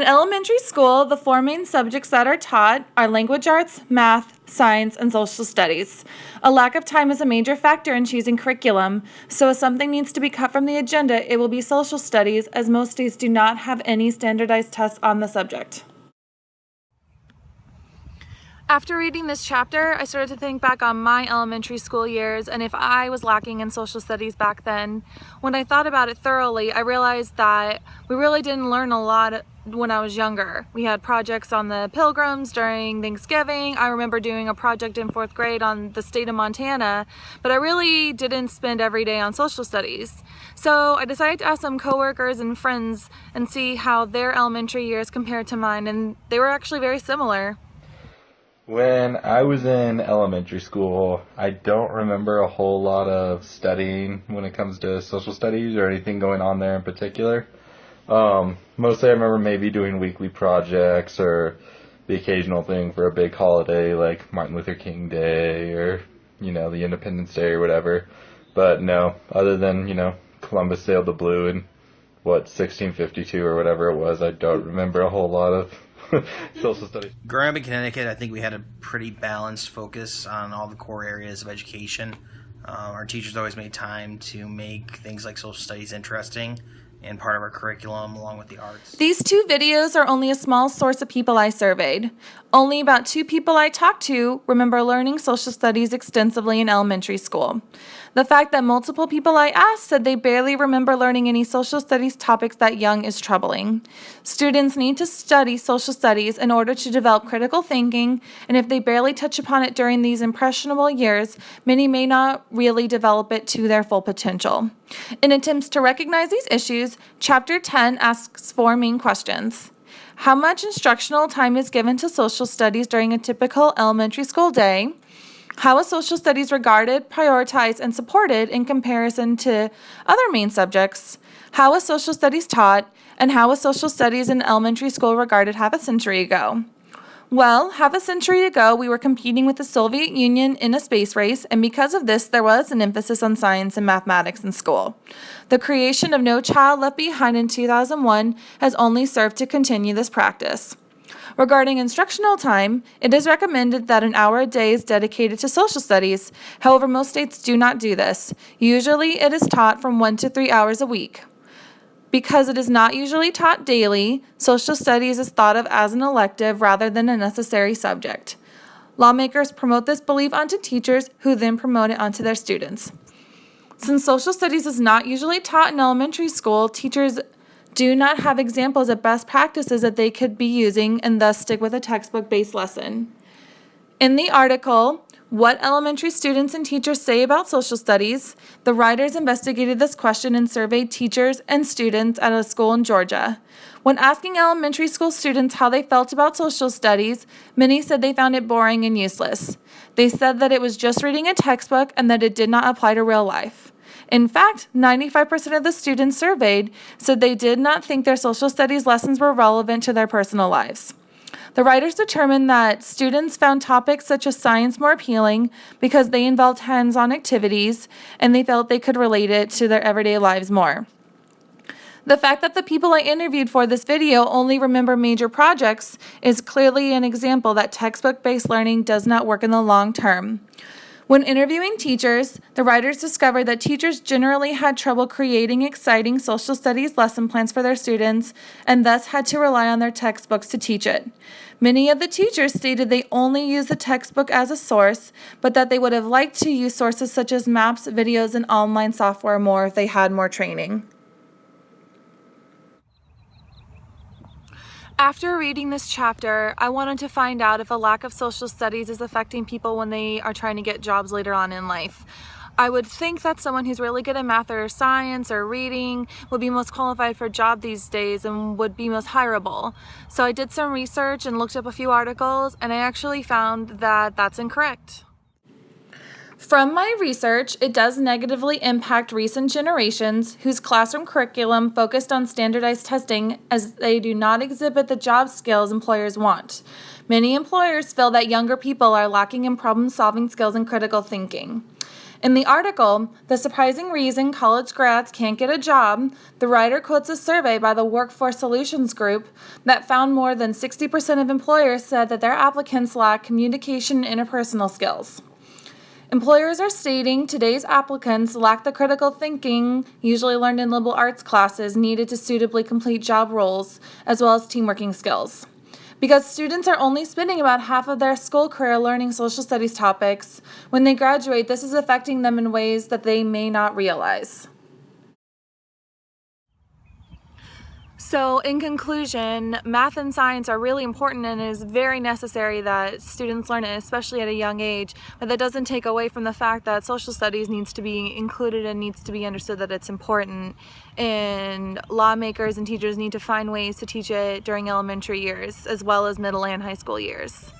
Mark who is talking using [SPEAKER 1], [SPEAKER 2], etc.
[SPEAKER 1] In elementary school, the four main subjects that are taught are language arts, math, science, and social studies. A lack of time is a major factor in choosing curriculum, so if something needs to be cut from the agenda, it will be social studies, as most states do not have any standardized tests on the subject. After reading this chapter, I started to think back on my elementary school years and if I was lacking in social studies back then. When I thought about it thoroughly, I realized that we really didn't learn a lot when I was younger. We had projects on the Pilgrims during Thanksgiving. I remember doing a project in 4th grade on the state of Montana, but I really didn't spend every day on social studies. So I decided to ask some coworkers and friends and see how their elementary years compared to mine, and they were actually very similar.
[SPEAKER 2] When I was in elementary school, I don't remember a whole lot of studying when it comes to social studies or anything going on there in particular. Mostly I remember maybe doing weekly projects or the occasional thing for a big holiday like Martin Luther King Day or, the Independence Day or whatever. But no, other than, Columbus sailed the blue in, 1652 or whatever it was, I don't remember a whole lot of social studies.
[SPEAKER 3] Growing up in Connecticut, I think we had a pretty balanced focus on all the core areas of education. Our teachers always made time to make things like social studies interesting and part of our curriculum along with the arts.
[SPEAKER 1] These two videos are only a small source of people I surveyed. Only about 2 people I talked to remember learning social studies extensively in elementary school. The fact that multiple people I asked said they barely remember learning any social studies topics that young is troubling. Students need to study social studies in order to develop critical thinking, and if they barely touch upon it during these impressionable years, many may not really develop it to their full potential. In attempts to recognize these issues, Chapter 10 asks 4 main questions. How much instructional time is given to social studies during a typical elementary school day? How is social studies regarded, prioritized, and supported in comparison to other main subjects? How is social studies taught? And how was social studies in elementary school regarded half a century ago? Well, half a century ago, we were competing with the Soviet Union in a space race, and because of this, there was an emphasis on science and mathematics in school. The creation of No Child Left Behind in 2001 has only served to continue this practice. Regarding instructional time, it is recommended that an hour a day is dedicated to social studies. However, most states do not do this. Usually, it is taught from 1 to 3 hours a week. Because it is not usually taught daily, social studies is thought of as an elective rather than a necessary subject. Lawmakers promote this belief onto teachers, who then promote it onto their students. Since social studies is not usually taught in elementary school, teachers do not have examples of best practices that they could be using and thus stick with a textbook-based lesson. In the article, What Elementary Students and Teachers Say About Social Studies, the writers investigated this question and surveyed teachers and students at a school in Georgia. When asking elementary school students how they felt about social studies, many said they found it boring and useless. They said that it was just reading a textbook and that it did not apply to real life. In fact, 95% of the students surveyed said they did not think their social studies lessons were relevant to their personal lives. The writers determined that students found topics such as science more appealing because they involved hands-on activities and they felt they could relate it to their everyday lives more. The fact that the people I interviewed for this video only remember major projects is clearly an example that textbook-based learning does not work in the long term. When interviewing teachers, the writers discovered that teachers generally had trouble creating exciting social studies lesson plans for their students and thus had to rely on their textbooks to teach it. Many of the teachers stated they only use the textbook as a source, but that they would have liked to use sources such as maps, videos, and online software more if they had more training. After reading this chapter, I wanted to find out if a lack of social studies is affecting people when they are trying to get jobs later on in life. I would think that someone who's really good at math or science or reading would be most qualified for a job these days and would be most hireable. So I did some research and looked up a few articles, and I actually found that that's incorrect. From my research, it does negatively impact recent generations whose classroom curriculum focused on standardized testing as they do not exhibit the job skills employers want. Many employers feel that younger people are lacking in problem-solving skills and critical thinking. In the article, The Surprising Reason College Grads Can't Get a Job, the writer quotes a survey by the Workforce Solutions Group that found more than 60% of employers said that their applicants lack communication and interpersonal skills. Employers are stating today's applicants lack the critical thinking usually learned in liberal arts classes needed to suitably complete job roles, as well as teamworking skills. Because students are only spending about half of their school career learning social studies topics, when they graduate, this is affecting them in ways that they may not realize. So, in conclusion, math and science are really important and it is very necessary that students learn it, especially at a young age, but that doesn't take away from the fact that social studies needs to be included and needs to be understood that it's important, and lawmakers and teachers need to find ways to teach it during elementary years as well as middle and high school years.